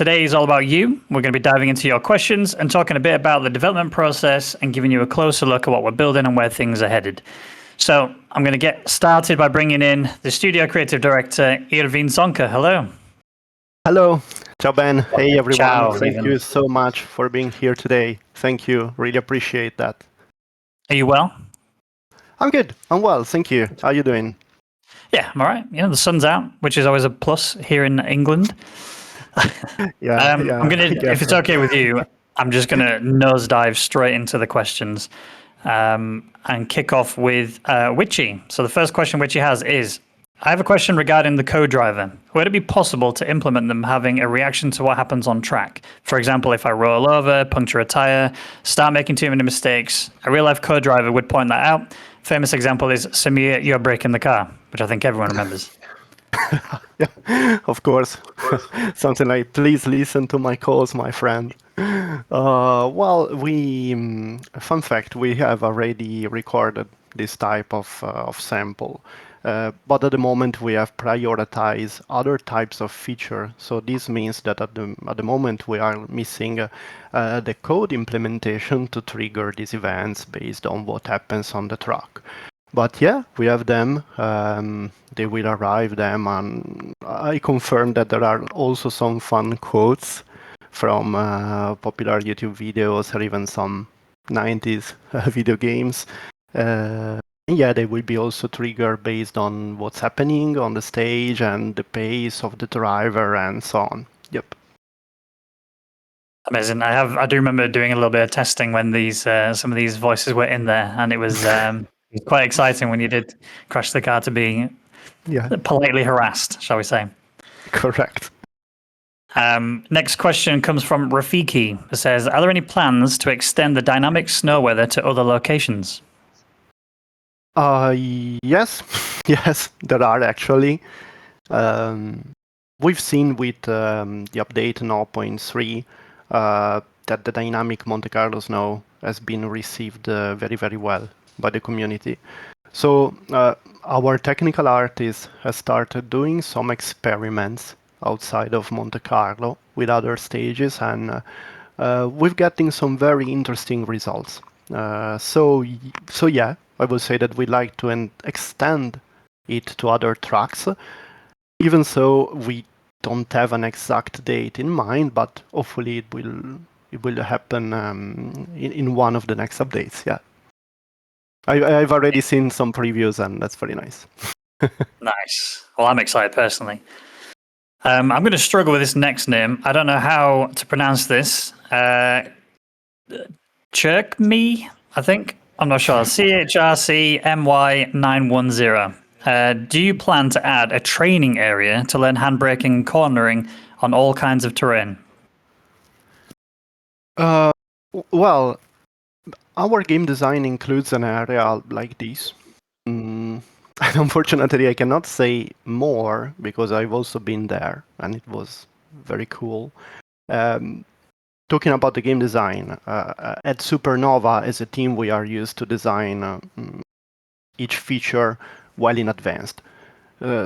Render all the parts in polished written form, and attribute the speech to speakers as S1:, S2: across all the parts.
S1: today is all about you. We're going to be diving into your questions and talking a bit about the development process and giving you a closer look at what we're building and where things are headed. So I'm going to get started by bringing in the studio creative director, Irvin Zonka. Hello.
S2: Hello. Ciao, Ben. Hey, everyone.
S1: Ciao,
S2: Thank
S1: Irvin.
S2: you so much for being here today. Thank you. Really appreciate that.
S1: Are you well?
S2: I'm good. I'm well. Thank you. How are you doing?
S1: Yeah, I'm all right. You know, the sun's out, which is always a plus here in England.
S2: Yeah,
S1: I'm gonna, if it's okay with you, I'm just gonna nosedive straight into the questions and kick off with Witchy. So the first question Witchy has is, I have a question regarding the co-driver. Would it be possible to implement them having a reaction to what happens on track? For example, if I roll over, puncture a tire, start making too many mistakes, a real-life co-driver would point that out. Famous example is, Samir, you're breaking the car, which I think everyone remembers.
S2: Yeah, of course. Something like, please listen to my calls, my friend. Well, fun fact, we have already recorded this type of sample. But at the moment we have prioritized other types of feature. So this means that at the moment we are missing the code implementation to trigger these events based on what happens on the truck. But yeah, we have them. They will arrive them, and I confirm that there are also some fun quotes from popular YouTube videos or even some 90s video games. Yeah, they will be also triggered based on what's happening on the stage and the pace of the driver and so on. Yep.
S1: Amazing. I do remember doing a little bit of testing when these some of these voices were in there, and it was quite exciting when you did crash the car to be politely harassed, shall we say.
S2: Correct.
S1: Next question comes from Rafiki. It says, are there any plans to extend the dynamic snow weather to other locations?
S2: Yes, yes, there are actually. We've seen with the update 0.3 that the dynamic Monte Carlo snow has been received very, very well by the community. So our technical artist has started doing some experiments outside of Monte Carlo with other stages, and we're getting some very interesting results. So yeah, I would say that we'd like to extend it to other tracks, even so we don't have an exact date in mind, but hopefully it will happen in one of the next updates. Yeah, I've already seen some previews, and that's very nice.
S1: Nice. Well, I'm excited personally. I'm going to struggle with this next name. I don't know how to pronounce this. Chirkme, I think. I'm not sure. CHRCMY910. Do you plan to add a training area to learn handbraking and cornering on all kinds of terrain?
S2: Well, our game design includes an area like this. And unfortunately, I cannot say more because I've also been there and it was very cool. Talking about the game design, at Supernova as a team, we are used to design each feature well in advance,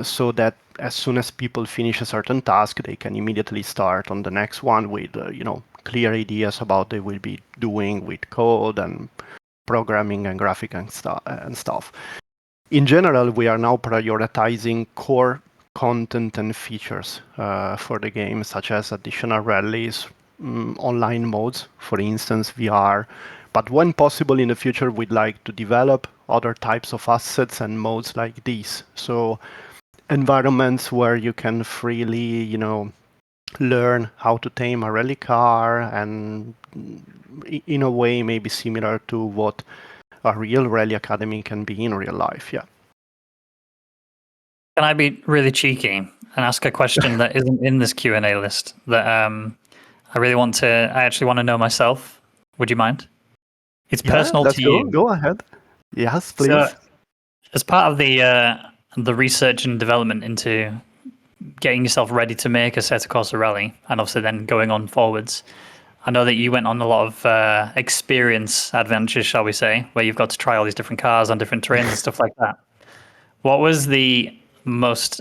S2: so that as soon as people finish a certain task, they can immediately start on the next one with clear ideas about what they will be doing with code and programming and graphic and stuff. In general, we are now prioritizing core content and features for the game, such as additional rallies, online modes, for instance, VR. But when possible in the future, we'd like to develop other types of assets and modes like these. So environments where you can freely, learn how to tame a rally car, and in a way maybe similar to what a real rally academy can be in real life. Yeah.
S1: Can I be really cheeky and ask a question that isn't in this Q&A list that I actually want to know myself? Would you mind? It's personal to you.
S2: Go ahead. Yes, please.
S1: So, as part of the research and development into getting yourself ready to make Assetto Corsa Rally, and obviously then going on forwards, I know that you went on a lot of experience adventures, shall we say, where you've got to try all these different cars on different terrains and stuff like that. What was the most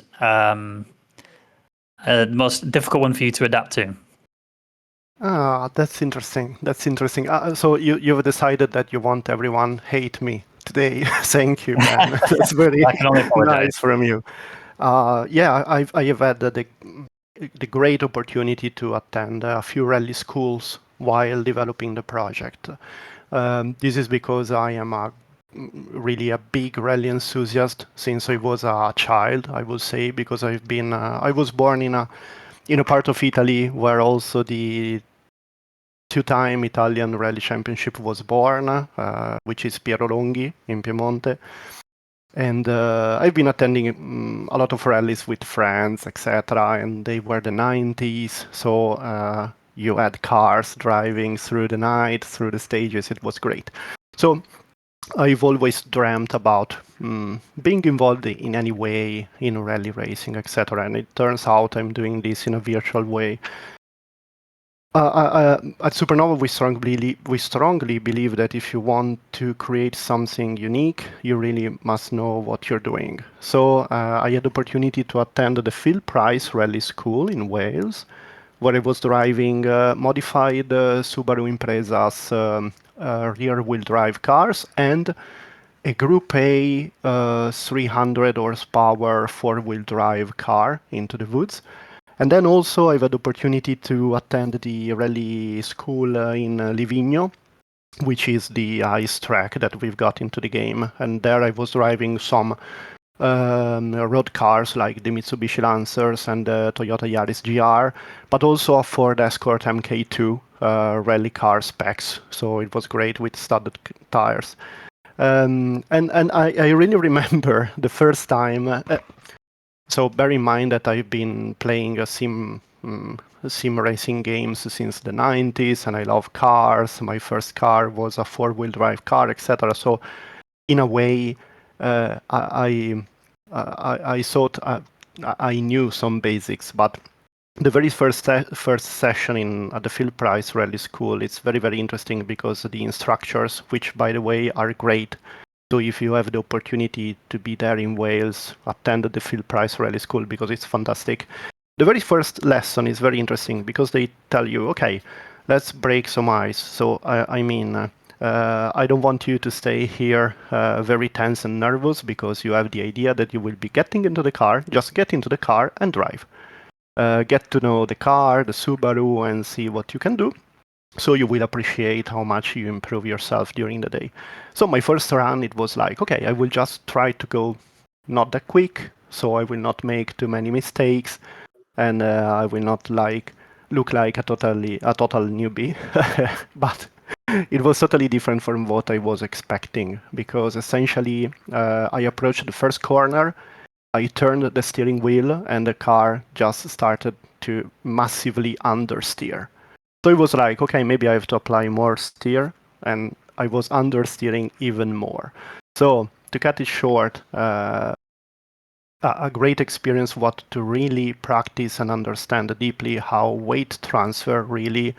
S1: difficult one for you to adapt to?
S2: Ah, that's interesting. That's interesting. So you've decided that you want everyone hate me today. Thank you, Ben. That's very
S1: I can only apologize.
S2: nice from you. Yeah, I have had the great opportunity to attend a few rally schools while developing the project. This is because I am really a big rally enthusiast since I was a child, I would say, because I was born in a part of Italy where also the two-time Italian rally championship was born, which is Piero Longhi in Piemonte. And I've been attending a lot of rallies with friends, etc. And they were the 90s, so you had cars driving through the night, through the stages. It was great. So I've always dreamt about being involved in any way in rally racing, etc. And it turns out I'm doing this in a virtual way. At Supernova, we strongly believe that if you want to create something unique, you really must know what you're doing. So I had the opportunity to attend the Phil Price Rally School in Wales, where I was driving modified Subaru Impreza's rear-wheel drive cars and a Group A 300 horsepower four-wheel drive car into the woods. And then also I've had the opportunity to attend the rally school in Livigno, which is the ice track that we've got into the game. And there I was driving some road cars like the Mitsubishi Lancers and the Toyota Yaris GR, but also a Ford Escort MK2 rally car specs. So it was great with studded tires. And I really remember the first time. So bear in mind that I've been playing sim racing games since the 90s, and I love cars. My first car was a four-wheel drive car, etc. So in a way, I thought I knew some basics, but the very first session at the Phil Price Rally School, it's very interesting because the instructors, which by the way are great. So if you have the opportunity to be there in Wales, attend the Phil Price Rally School because it's fantastic. The very first lesson is very interesting because they tell you, okay, let's break some ice. So I don't want you to stay here very tense and nervous because you have the idea that you will be getting into the car. Just get into the car and drive. Get to know the car, the Subaru, and see what you can do. So you will appreciate how much you improve yourself during the day. So my first run, it was like, okay, I will just try to go not that quick, so I will not make too many mistakes, and I will not look like a total newbie. But it was totally different from what I was expecting because essentially I approached the first corner, I turned the steering wheel, and the car just started to massively understeer. So it was like, okay, maybe I have to apply more steer, and I was understeering even more. So to cut it short, a great experience what to really practice and understand deeply how weight transfer really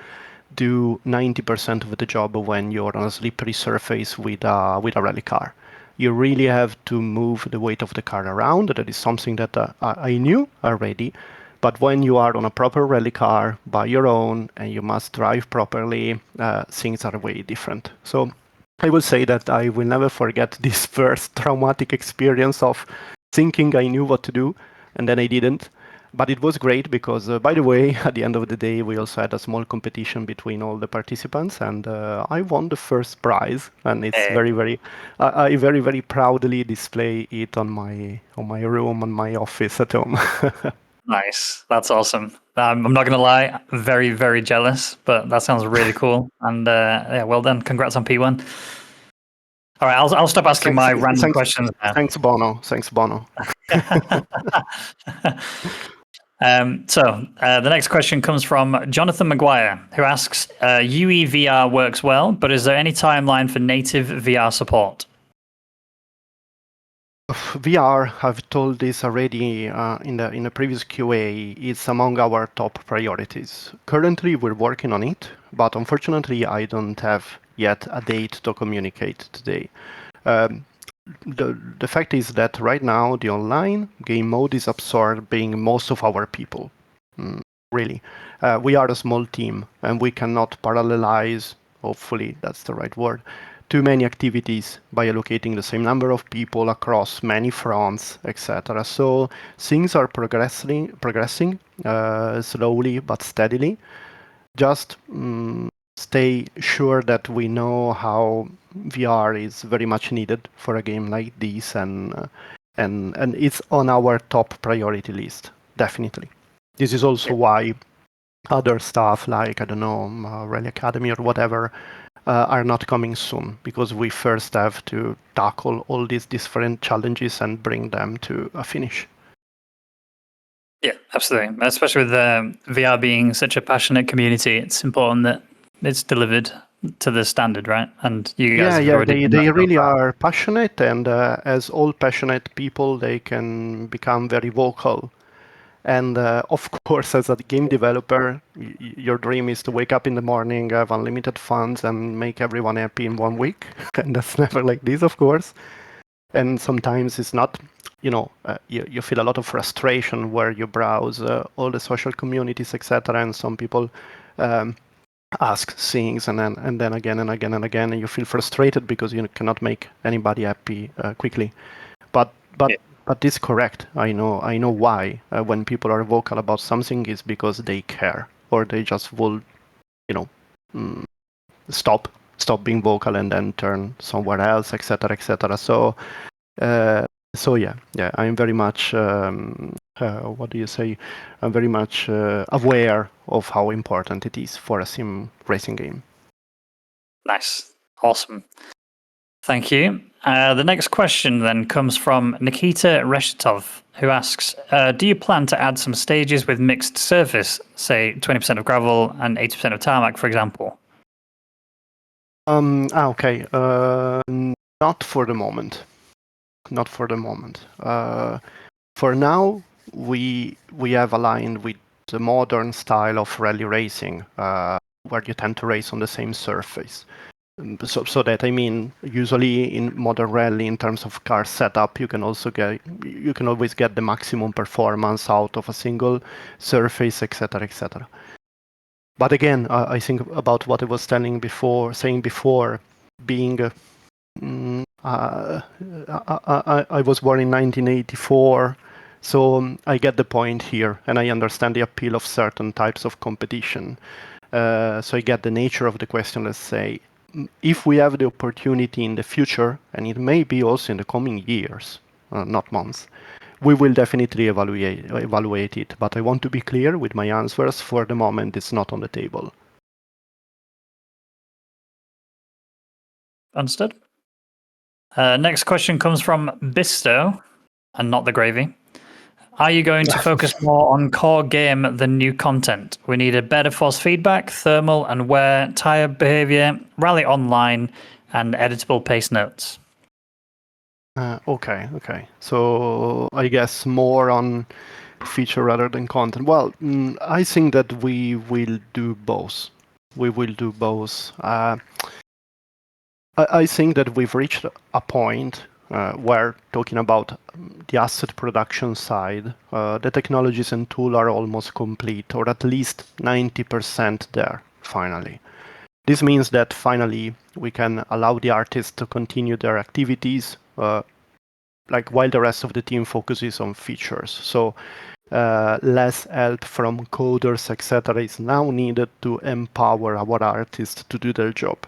S2: do 90% of the job when you're on a slippery surface with a rally car. You really have to move the weight of the car around. That is something that I knew already. But when you are on a proper rally car by your own and you must drive properly, things are way different. So I will say that I will never forget this first traumatic experience of thinking I knew what to do and then I didn't. But it was great because, by the way, at the end of the day, we also had a small competition between all the participants, and I won the first prize. And it's I very proudly display it on my room, on my office at home.
S1: Nice. That's awesome. I'm not going to lie, very jealous, but that sounds really cool. And yeah, well done. Congrats on P1. All right, I'll stop asking my random questions now.
S2: Thanks, Bono. Thanks, Bono.
S1: So the next question comes from Jonathan Maguire, who asks, UE VR works well, but is there any timeline for native VR support?
S2: VR, I've told this already in the previous QA, is among our top priorities. Currently, we're working on it, but unfortunately, I don't have yet a date to communicate today. The fact is that right now, the online game mode is absorbing most of our people. really. We are a small team, and we cannot parallelize, hopefully that's the right word, too many activities by allocating the same number of people across many fronts, etc. So things are progressing slowly but steadily. Just stay sure that we know how VR is very much needed for a game like this, and it's on our top priority list, definitely. This is also why other stuff like, I don't know, Rally Academy or whatever, are not coming soon, because we first have to tackle all these different challenges and bring them to a finish.
S1: Yeah, absolutely. Especially with VR being such a passionate community, it's important that it's delivered to the standard, right? And you guys have already done
S2: they
S1: that so
S2: really
S1: far.
S2: are passionate, and as all passionate people, they can become very vocal. And of course, as a game developer, your dream is to wake up in the morning, have unlimited funds, and make everyone happy in 1 week. And that's never like this, of course. And sometimes it's not, you feel a lot of frustration where you browse all the social communities, etc. And some people ask things, and then again and again and again, and you feel frustrated because you cannot make anybody happy quickly. But
S1: Yeah.
S2: but this is correct. I know why. When people are vocal about something, is because they care, or they just will, mm, stop being vocal and then turn somewhere else, etc., etc. So yeah, I'm very much what do you say? I'm very much aware of how important it is for a sim racing game.
S1: Nice. Awesome. Thank you. The next question then comes from Nikita Reshetov, who asks, do you plan to add some stages with mixed surface, say 20% of gravel and 80% of tarmac, for example?
S2: Okay. Not for the moment. Not for the moment. For now, we have aligned with the modern style of rally racing, where you tend to race on the same surface. So that, I mean, usually in modern rally, in terms of car setup, you can always get the maximum performance out of a single surface, etc., etc. But again, I think about what I was saying before, being I was born in 1984, so I get the point here, and I understand the appeal of certain types of competition. So I get the nature of the question. Let's say, if we have the opportunity in the future, and it may be also in the coming years, not months, we will definitely evaluate it. But I want to be clear with my answers. For the moment, it's not on the table.
S1: Understood. Next question comes from Bisto, and not the gravy. Are you going to focus more on core game than new content? We need a better force feedback, thermal and wear, tire behavior, rally online, and editable pace notes.
S2: Okay. So I guess more on feature rather than content. Well, I think that we will do both. I think that we've reached a point where, talking about the asset production side, the technologies and tool are almost complete, or at least 90% there, finally. This means that finally we can allow the artists to continue their activities, like while the rest of the team focuses on features. So less help from coders, etc., is now needed to empower our artists to do their job.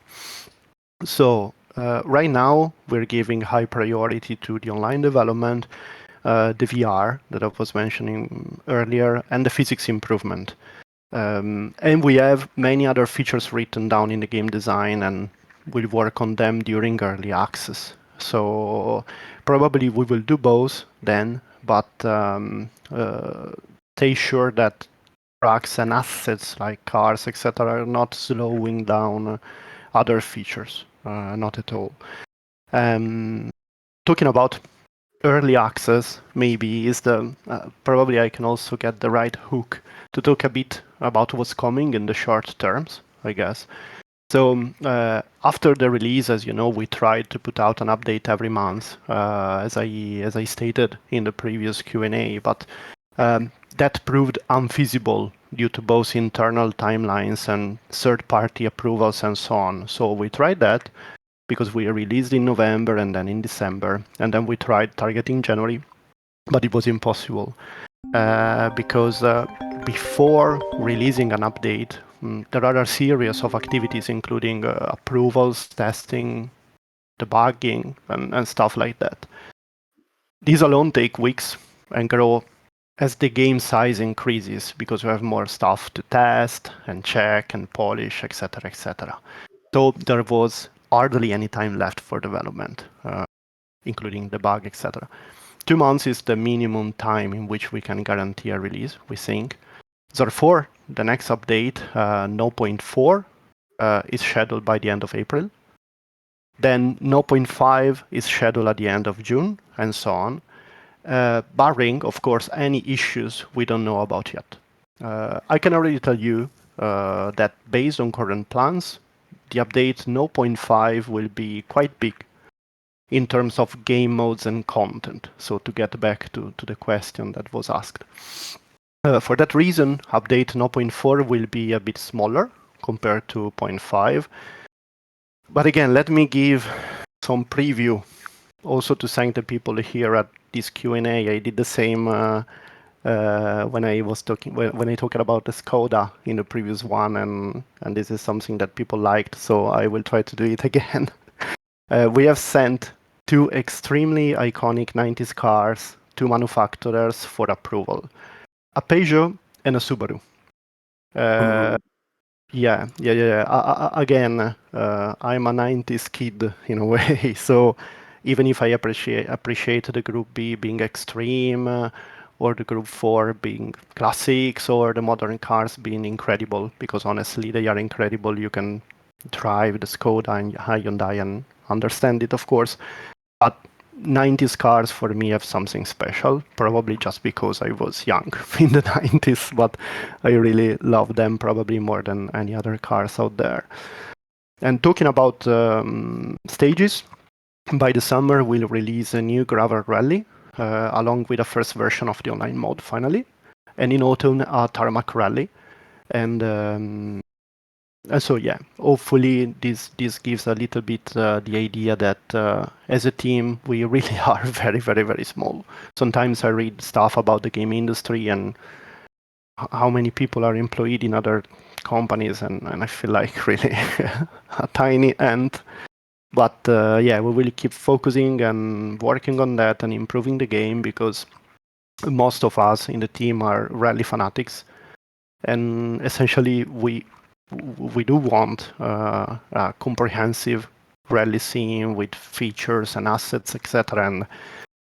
S2: So right now we're giving high priority to the online development, the VR that I was mentioning earlier, and the physics improvement. And we have many other features written down in the game design, and we'll work on them during early access. So probably we will do both then, but stay sure that trucks and assets like cars, etc., are not slowing down other features, not at all. Talking about early access, maybe is the probably I can also get the right hook to talk a bit about what's coming in the short terms, I guess. So after the release, as you know, we tried to put out an update every month, as I stated in the previous Q&A. But That proved unfeasible due to both internal timelines and third-party approvals and so on. So we tried that because we released in November and then in December, and then we tried targeting January, but it was impossible because before releasing an update, there are a series of activities including approvals, testing, debugging, and stuff like that. These alone take weeks and grow as the game size increases because we have more stuff to test and check and polish, etc., etc. So there was hardly any time left for development, including debug, etc. 2 months is the minimum time in which we can guarantee a release, we think. Therefore, the next update, 0.4, is scheduled by the end of April. Then 0.5 is scheduled at the end of June, and so on. Barring, of course, any issues we don't know about yet. I can already tell you that based on current plans, the update 0.5 will be quite big in terms of game modes and content. So to get back to the question that was asked. For that reason, update 0.4 will be a bit smaller compared to 0.5. But again, let me give some preview also to thank the people here at this Q&A. I did the same when I talked about the Skoda in the previous one, and this is something that people liked, so I will try to do it again. We have sent 2 extremely iconic 90s cars to manufacturers for approval. A Peugeot and a Subaru. Again, I'm a 90s kid in a way, so even if I appreciate the Group B being extreme, or the Group 4 being classics, or the modern cars being incredible, because honestly they are incredible. You can drive the Skoda and Hyundai and understand it, of course. But 90s cars for me have something special, probably just because I was young in the 90s, but I really love them probably more than any other cars out there. And talking about stages, by the summer we'll release a new gravel rally along with a first version of the online mode finally, and in autumn a tarmac rally. And so yeah, hopefully this gives a little bit the idea that as a team we really are very, very, very small. Sometimes I read stuff about the game industry and how many people are employed in other companies, and I feel like really a tiny ant. But yeah, we will keep focusing and working on that and improving the game, because most of us in the team are rally fanatics, and essentially we do want a comprehensive rally scene with features and assets, etc. And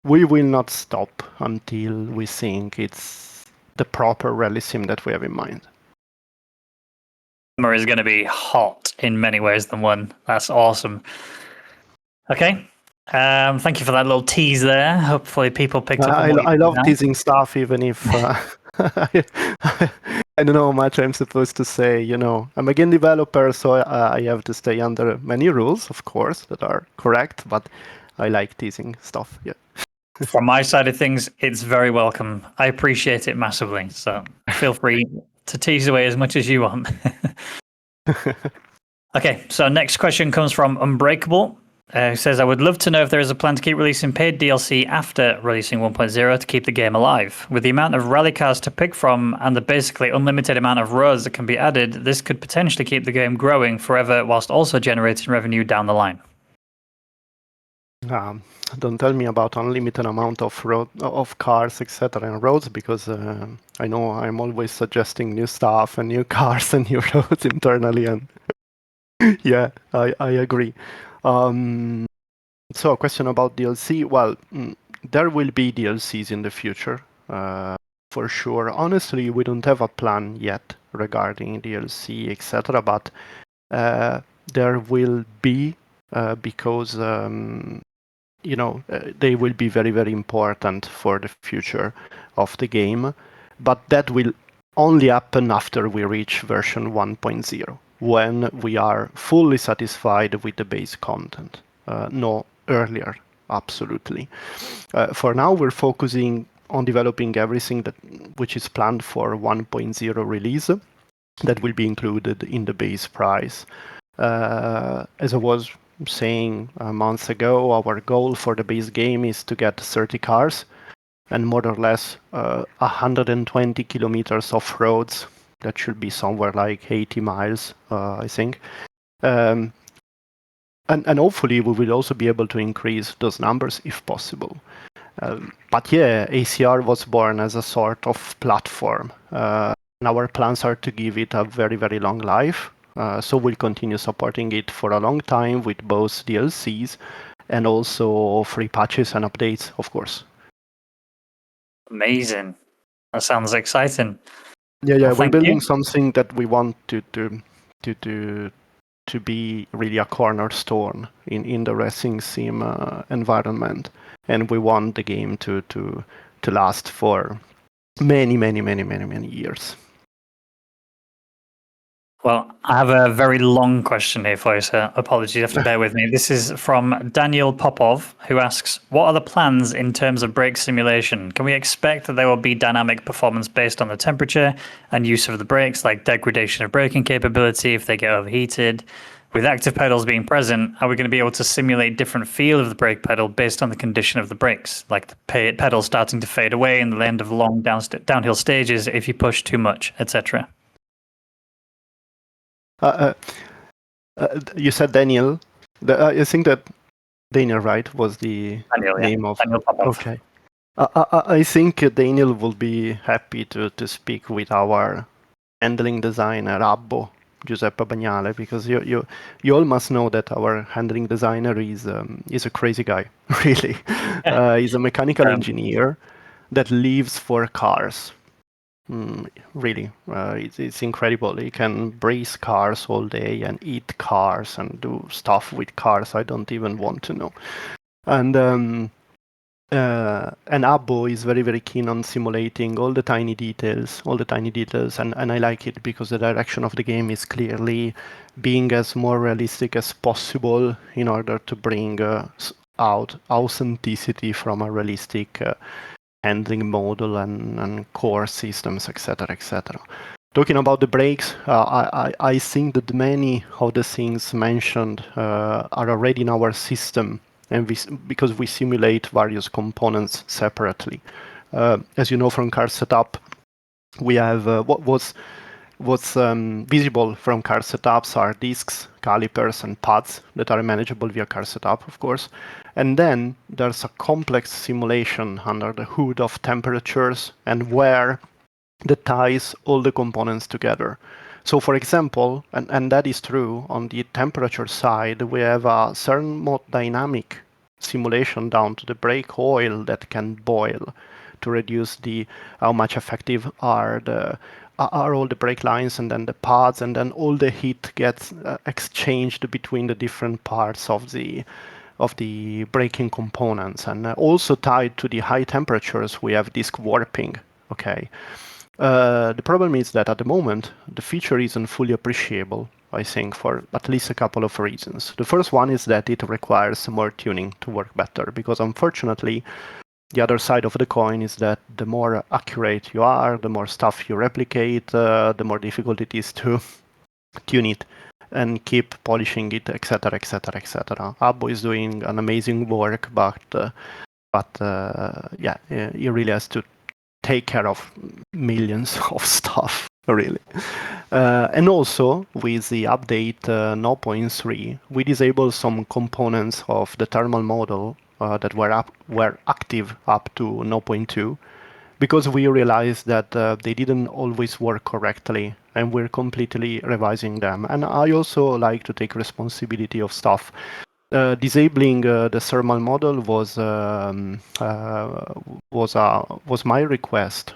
S2: we will not stop until we think it's the proper rally sim that we have in mind.
S1: Summer is going to be hot in many ways than one. That's awesome. Okay. Thank you for that little tease there. Hopefully people picked up on what
S2: I love
S1: now.
S2: teasing stuff, even if I don't know how much I'm supposed to say. You know, I'm a game developer, so I have to stay under many rules, of course, that are correct, but I like teasing stuff. Yeah.
S1: From my side of things, it's very welcome. I appreciate it massively. So feel free to tease away as much as you want. Okay, so next question comes from Unbreakable. Who says, I would love to know if there is a plan to keep releasing paid DLC after releasing 1.0 to keep the game alive. With the amount of rally cars to pick from and the basically unlimited amount of roads that can be added, this could potentially keep the game growing forever whilst also generating revenue down the line.
S2: Don't tell me about unlimited amount of cars, etc. and roads, because I know I'm always suggesting new stuff and new cars and new roads internally, and yeah, I agree. So a question about DLC. Well, there will be DLCs in the future, for sure. Honestly, we don't have a plan yet regarding DLC, etc. But there will be, because you know, they will be very, very important for the future of the game. But that will only happen after we reach version 1.0, when we are fully satisfied with the base content. No earlier, absolutely. For now, we're focusing on developing everything which is planned for 1.0 release that will be included in the base price. As I was saying months ago, our goal for the base game is to get 30 cars and more or less 120 kilometers of roads. That should be somewhere like 80 miles, I think. And hopefully we will also be able to increase those numbers if possible. But yeah, ACR was born as a sort of platform. And our plans are to give it a very, very long life. So we'll continue supporting it for a long time with both DLCs and also free patches and updates, of course.
S1: Amazing. That sounds exciting.
S2: Yeah,
S1: Well,
S2: we're
S1: thank
S2: building
S1: you.
S2: something that we want to be really a cornerstone in the racing sim environment, and we want the game to last for many years.
S1: Well, I have a very long question here for you, sir. Apologies, you have to bear with me. This is from Daniel Popov, who asks, what are the plans in terms of brake simulation? Can we expect that there will be dynamic performance based on the temperature and use of the brakes, like degradation of braking capability if they get overheated? With active pedals being present, are we going to be able to simulate different feel of the brake pedal based on the condition of the brakes, like the pedal starting to fade away in the end of long downhill stages if you push too much, etc.?
S2: You said Daniel. I think that Daniel, right, was the name of.
S1: Daniel Popov.
S2: Okay. I think Daniel will be happy to speak with our handling designer Abbo, Giuseppe Bagnale, because you all must know that our handling designer is a crazy guy, really. He's a mechanical engineer that lives for cars. Really, it's incredible. He can brace cars all day and eat cars and do stuff with cars I don't even want to know. And Abbo is very, very keen on simulating all the tiny details, and I like it because the direction of the game is clearly being as more realistic as possible in order to bring out authenticity from a realistic handling model and core systems, etc., etc. Talking about the brakes, I think that many of the things mentioned are already in our system, and because we simulate various components separately. As you know from car setup, we have what's visible from car setups are discs, calipers, and pads that are manageable via car setup, of course. And then there's a complex simulation under the hood of temperatures and wear that ties all the components together. So for example, and that is true, on the temperature side, we have a thermodynamic simulation down to the brake oil that can boil to reduce how much effective are all the brake lines and then the pads, and then all the heat gets exchanged between the different parts of the braking components. And also tied to the high temperatures, we have disc warping. Okay. The problem is that at the moment, the feature isn't fully appreciable, I think, for at least a couple of reasons. The first one is that it requires more tuning to work better, because unfortunately, the other side of the coin is that the more accurate you are, the more stuff you replicate, the more difficult it is to tune it and keep polishing it, etc., etc., etc. Abbo is doing an amazing work, but he really has to take care of millions of stuff, really. And also, with the update 0.3, we disabled some components of the thermal model that were active up to 0.2, because we realized that they didn't always work correctly, and we're completely revising them. And I also like to take responsibility of stuff. Disabling the thermal model was my request,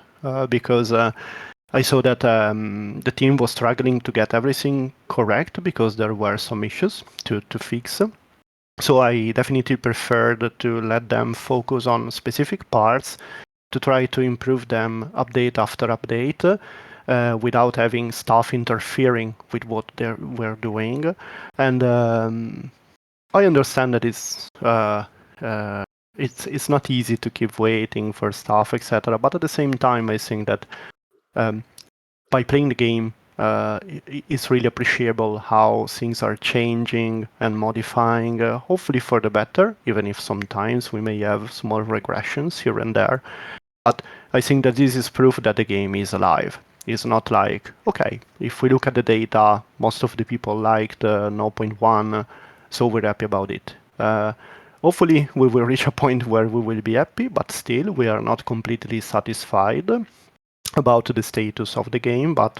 S2: because I saw that the team was struggling to get everything correct because there were some issues to fix. So I definitely preferred to let them focus on specific parts to try to improve them update after update, without having stuff interfering with what they were doing. And I understand that it's it's not easy to keep waiting for stuff, etc. But at the same time, I think that by playing the game, it's really appreciable how things are changing and modifying, hopefully for the better, even if sometimes we may have small regressions here and there. But I think that this is proof that the game is alive. It's not like, okay, if we look at the data, most of the people liked 0.1, so we're happy about it. Hopefully, we will reach a point where we will be happy, but still, we are not completely satisfied about the status of the game. But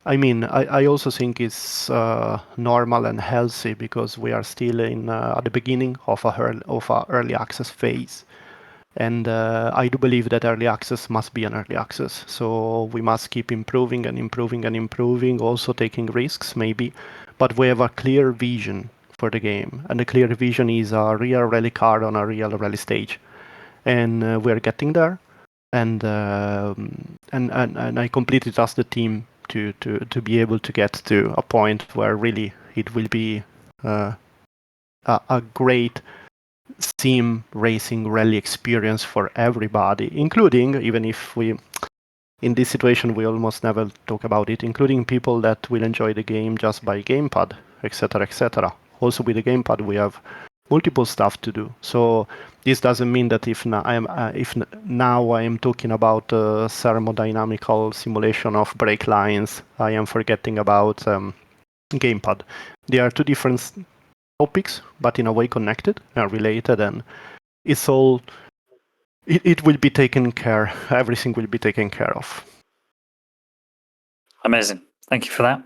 S2: I mean, I also think it's normal and healthy because we are still at the beginning of a early access phase. And I do believe that early access must be an early access. So we must keep improving and improving and improving, also taking risks maybe. But we have a clear vision for the game. And the clear vision is a real rally car on a real rally stage. And we're getting there. And I completely trust the team to be able to get to a point where really it will be a great sim racing rally experience for everybody, including, even if we in this situation we almost never talk about it, including people that will enjoy the game just by gamepad, etc., etc. Also with the gamepad we have multiple stuff to do. So this doesn't mean that if now I am talking about thermodynamical simulation of brake lines, I am forgetting about gamepad. They are two different topics, but in a way connected and related, and it's all it will be taken care. Everything will be taken care of.
S1: Amazing. Thank you for that.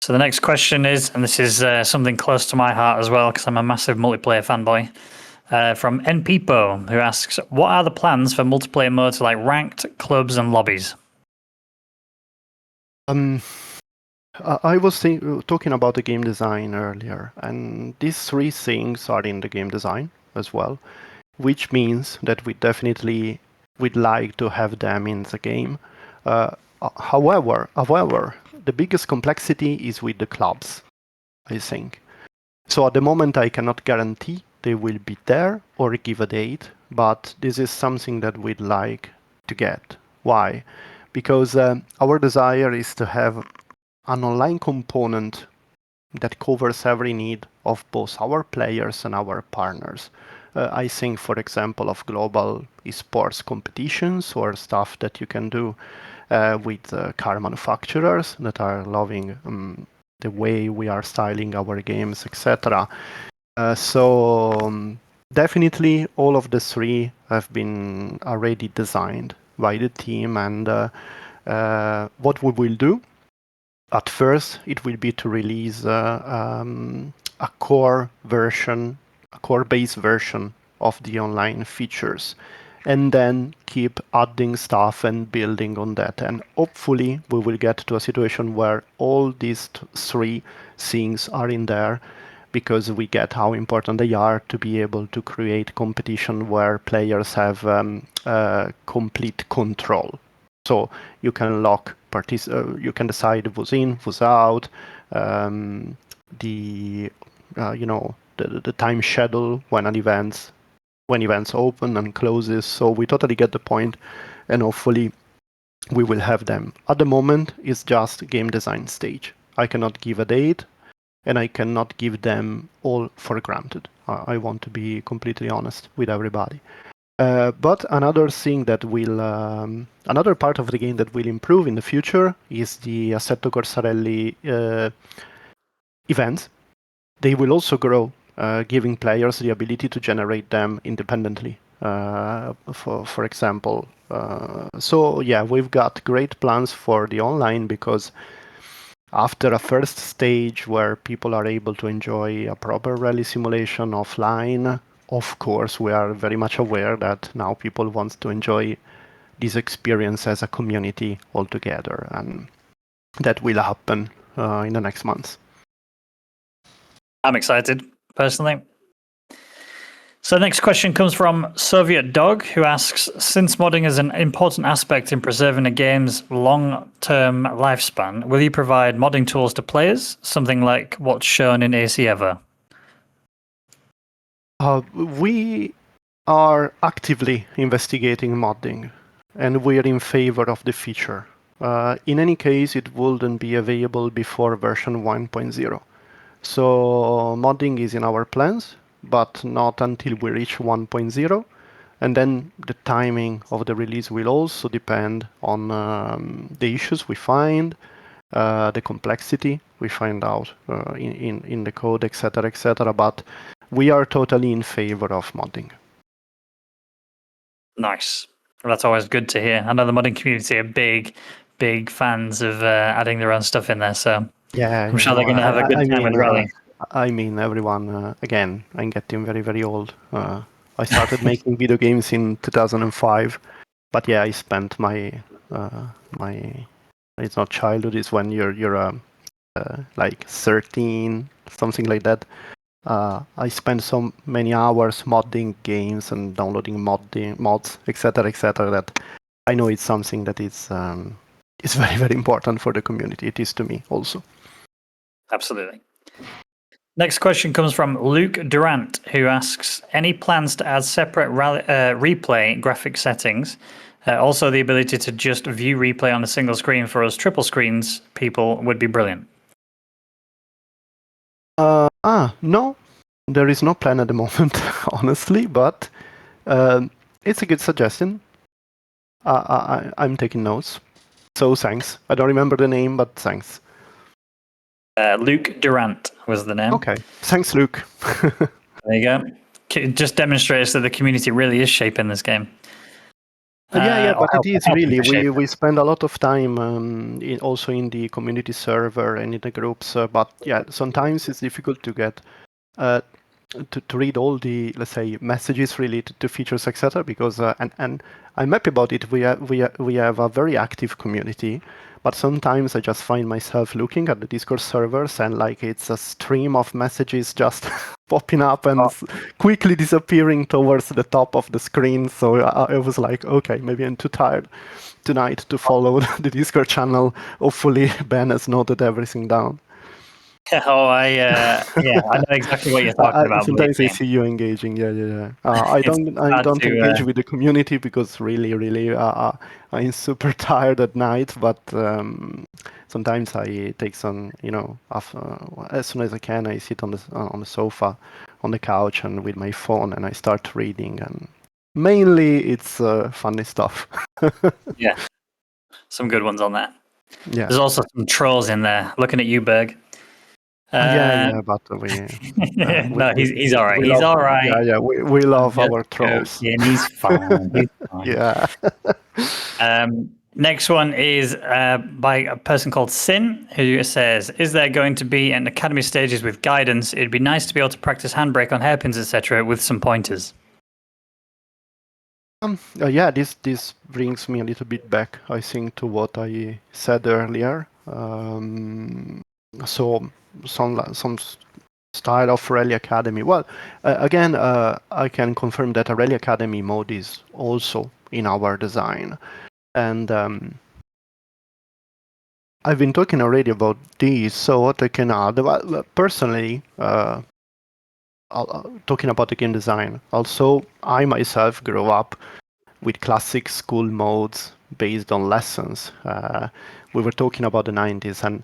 S1: So the next question is, and this is something close to my heart as well, because I'm a massive multiplayer fanboy, from NPeopo, who asks, what are the plans for multiplayer modes like ranked, clubs, and lobbies?
S2: I was talking about the game design earlier, and these three things are in the game design as well, which means that we definitely would like to have them in the game. However, the biggest complexity is with the clubs, I think. So at the moment, I cannot guarantee they will be there or give a date, but this is something that we'd like to get. Why? Because our desire is to have an online component that covers every need of both our players and our partners. I think, for example, of global esports competitions or stuff that you can do with car manufacturers that are loving the way we are styling our games, etc. So definitely all of the three have been already designed by the team, and what we will do at first, it will be to release a core version, a core-based version of the online features, and then keep adding stuff and building on that. And hopefully, we will get to a situation where all these three things are in there, because we get how important they are to be able to create competition where players have complete control. So you can lock you can decide who's in, who's out, the time schedule when events open and closes. So we totally get the point, and hopefully we will have them. At the moment, it's just game design stage. I cannot give a date, and I cannot give them all for granted. I want to be completely honest with everybody. But another thing that will, another part of the game that will improve in the future is the Assetto Corsa Rally events. They will also grow, giving players the ability to generate them independently. For example, so yeah, we've got great plans for the online, because after a first stage where people are able to enjoy a proper rally simulation offline, of course, we are very much aware that now people want to enjoy this experience as a community altogether, and that will happen in the next months.
S1: I'm excited, personally. So the next question comes from Soviet Dog, who asks, since modding is an important aspect in preserving a game's long-term lifespan, will you provide modding tools to players, something like what's shown in AC Ever?
S2: We are actively investigating modding, and we're in favor of the feature. In any case, it wouldn't be available before version 1.0. So modding is in our plans, but not until we reach 1.0. And then the timing of the release will also depend on the issues we find, the complexity we find out in the code, etc., etc. But we are totally in favor of modding.
S1: Nice. Well, that's always good to hear. I know the modding community are big fans of adding their own stuff in there. So
S2: Yeah,
S1: I'm sure they're going to have a good time with Rally.
S2: I mean, everyone. Again, I'm getting very old. I started making video games in 2005, but yeah, I spent my it's not childhood. It's when you're like 13, something like that. I spent so many hours modding games and downloading mods, etc., etc. That I know it's something that is very important for the community. It is to me also.
S1: Absolutely. Next question comes from Luke Durant, who asks, any plans to add separate replay graphic settings? Also, the ability to just view replay on a single screen for us triple screens people would be brilliant.
S2: No, there is no plan at the moment, honestly, but it's a good suggestion. I'm taking notes. So thanks. I don't remember the name, but thanks.
S1: Luke Durant was the name.
S2: Okay. Thanks, Luke.
S1: There you go. It just demonstrates that the community really is shaping this game.
S2: Yeah, but it is really. We spend a lot of time also in the community server and in the groups. But yeah, sometimes it's difficult to get to read all the, let's say, messages related to features, etc. Because and I'm happy about it. We have a very active community, but sometimes I just find myself looking at the Discord servers and like it's a stream of messages just popping up and quickly disappearing towards the top of the screen. So I was like, okay, maybe I'm too tired tonight to follow the Discord channel. Hopefully Ben has noted everything down.
S1: Oh, I know exactly what you're talking about.
S2: Sometimes I see you engaging. Yeah. I don't engage with the community because really, I'm super tired at night. But sometimes I take some, as soon as I can, I sit on the sofa, on the couch, and with my phone, and I start reading. And mainly, it's funny stuff.
S1: Yeah, some good ones on that.
S2: Yeah.
S1: There's also some trolls in there. Looking at you, Berg.
S2: Yeah, but
S1: no, he's all right. He's all right.
S2: Yeah, we love our trolls.
S1: And he's fine. He's fine.
S2: Yeah.
S1: Next one is by a person called Sin, who says, is there going to be an academy stages with guidance? It'd be nice to be able to practice handbrake on hairpins, etc., with some pointers.
S2: Yeah, this brings me a little bit back, I think, to what I said earlier. So some style of Rally Academy. Well, again, I can confirm that a Rally Academy mode is also in our design. And I've been talking already about these, so what I can add, personally, talking about the game design, also I myself grew up with classic school modes based on lessons. We were talking about the 90s and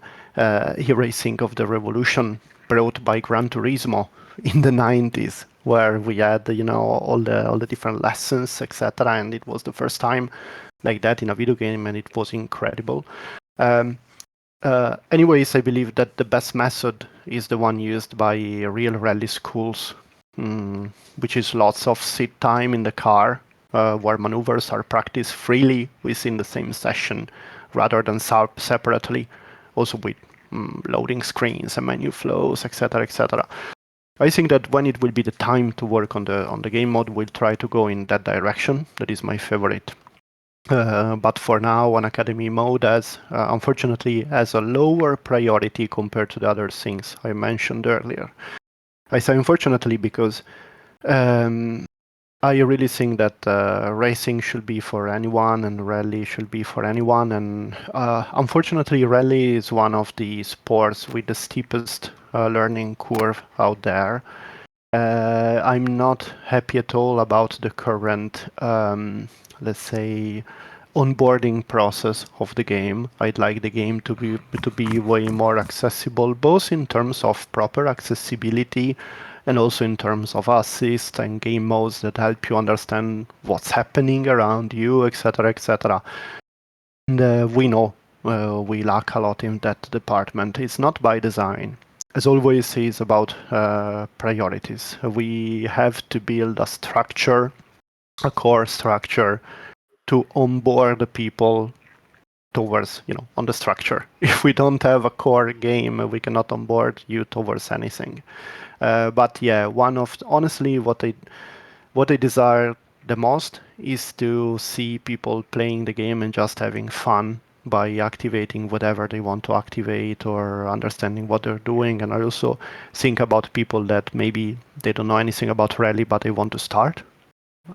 S2: here I think of the revolution brought by Gran Turismo in the 90s, where we had all the different lessons, etc. And it was the first time like that in a video game, and it was incredible. Anyways, I believe that the best method is the one used by real rally schools, which is lots of sit time in the car, where maneuvers are practiced freely within the same session rather than separately, also with loading screens and menu flows, etc., etc. I think that when it will be the time to work on the game mode, we'll try to go in that direction. That is my favorite. But for now, an academy mode unfortunately has a lower priority compared to the other things I mentioned earlier. I say unfortunately because I really think that racing should be for anyone and rally should be for anyone. And unfortunately, rally is one of the sports with the steepest learning curve out there. I'm not happy at all about the current, let's say, onboarding process of the game. I'd like the game to be way more accessible, both in terms of proper accessibility and also in terms of assist and game modes that help you understand what's happening around you, etc., etc. And we know we lack a lot in that department. It's not by design. As always, it's about priorities. We have to build a structure, a core structure, to onboard the people towards, on the structure. If we don't have a core game, we cannot onboard you towards anything. But yeah, honestly, what I desire the most is to see people playing the game and just having fun by activating whatever they want to activate or understanding what they're doing. And I also think about people that maybe they don't know anything about rally, but they want to start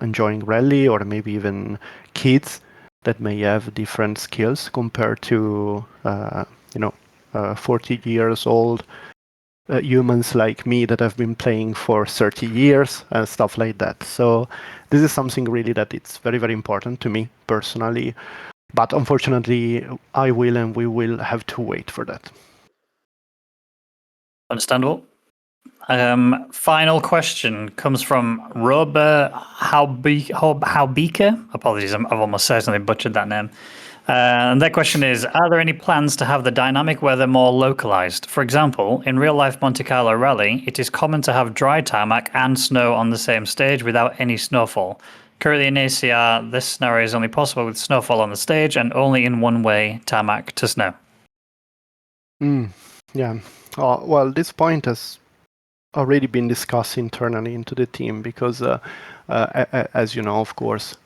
S2: enjoying rally, or maybe even kids that may have different skills compared to 40 years old humans like me that have been playing for 30 years and stuff like that. So this is something really that it's very, very important to me personally. But unfortunately, I will and we will have to wait for that.
S1: Understandable. Final question comes from Robert Haubeke. Apologies, I've almost certainly butchered that name. And their question is, are there any plans to have the dynamic weather more localized? For example, in real-life Monte Carlo Rally, it is common to have dry tarmac and snow on the same stage without any snowfall. Currently in ACR, this scenario is only possible with snowfall on the stage and only in one way, tarmac to snow.
S2: Yeah. Well, this point has already been discussed internally into the team because, as you know, of course,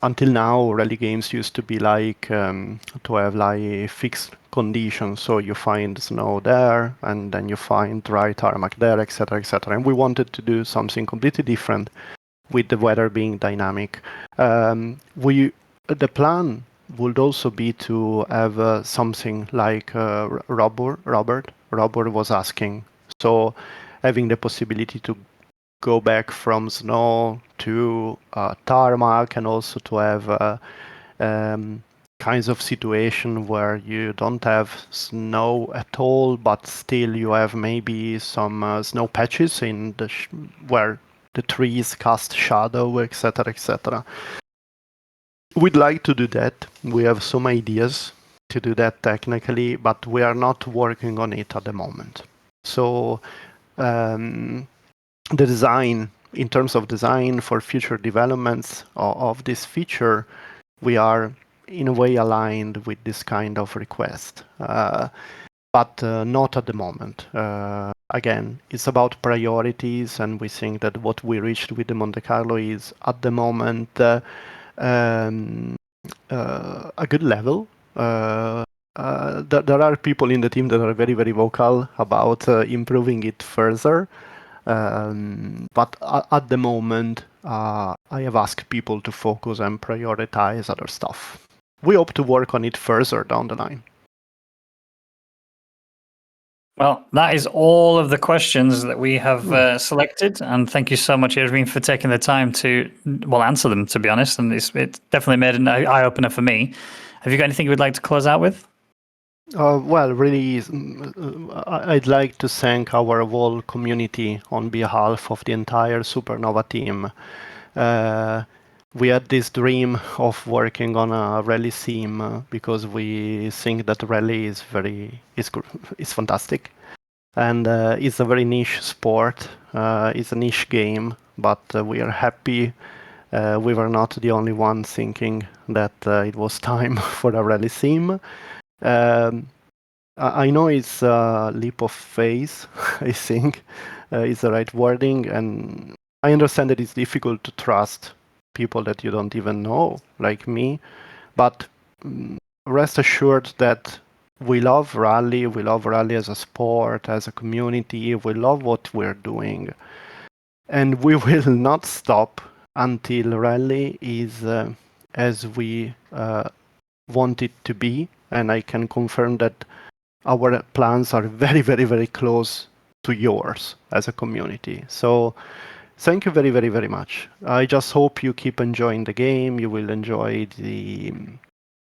S2: until now, rally games used to be like to have like fixed conditions. So you find snow there, and then you find dry tarmac there, etc., etc. And we wanted to do something completely different with the weather being dynamic. The plan would also be to have something like Robert was asking. So having the possibility to go back from snow to tarmac, and also to have kinds of situation where you don't have snow at all, but still you have maybe some snow patches in where the trees cast shadow, etc., etc. We'd like to do that. We have some ideas to do that technically, but we are not working on it at the moment. So the design, in terms of design for future developments of this feature, we are in a way aligned with this kind of request, but not at the moment. Again, it's about priorities, and we think that what we reached with the Monte Carlo is at the moment a good level. There are people in the team that are very, very vocal about improving it further. But at the moment, I have asked people to focus and prioritize other stuff. We hope to work on it further down the line.
S1: Well, that is all of the questions that we have selected, and thank you so much, Irvin, for taking the time to answer them. To be honest, and it's definitely made an eye opener for me. Have you got anything you would like to close out with?
S2: Well, really, I'd like to thank our whole community on behalf of the entire Supernova team. We had this dream of working on a rally theme because we think that rally is fantastic, and it's a very niche sport. It's a niche game, but we are happy. We were not the only one thinking that it was time for a rally theme. I know it's a leap of faith, I think is the right wording, and I understand that it's difficult to trust people that you don't even know, like me, but rest assured that we love rally as a sport, as a community, we love what we're doing, and we will not stop until rally is as we want it to be, and I can confirm that our plans are very, very, very close to yours as a community. So thank you very, very, very much. I just hope you keep enjoying the game. You will enjoy the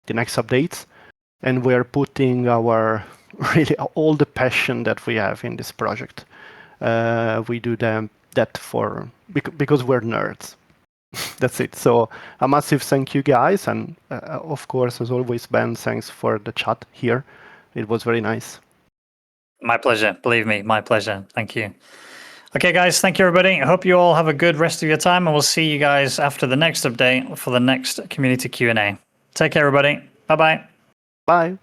S2: next updates. And we're putting our really all the passion that we have in this project. We do that for because we're nerds. That's it. So a massive thank you, guys, and of course, as always, Ben, thanks for the chat here. It was very nice.
S1: My pleasure. Believe me, my pleasure. Thank you. Okay, guys, thank you, everybody. I hope you all have a good rest of your time, and we'll see you guys after the next update for the next community Q&A. Take care, everybody. Bye-bye.
S2: Bye.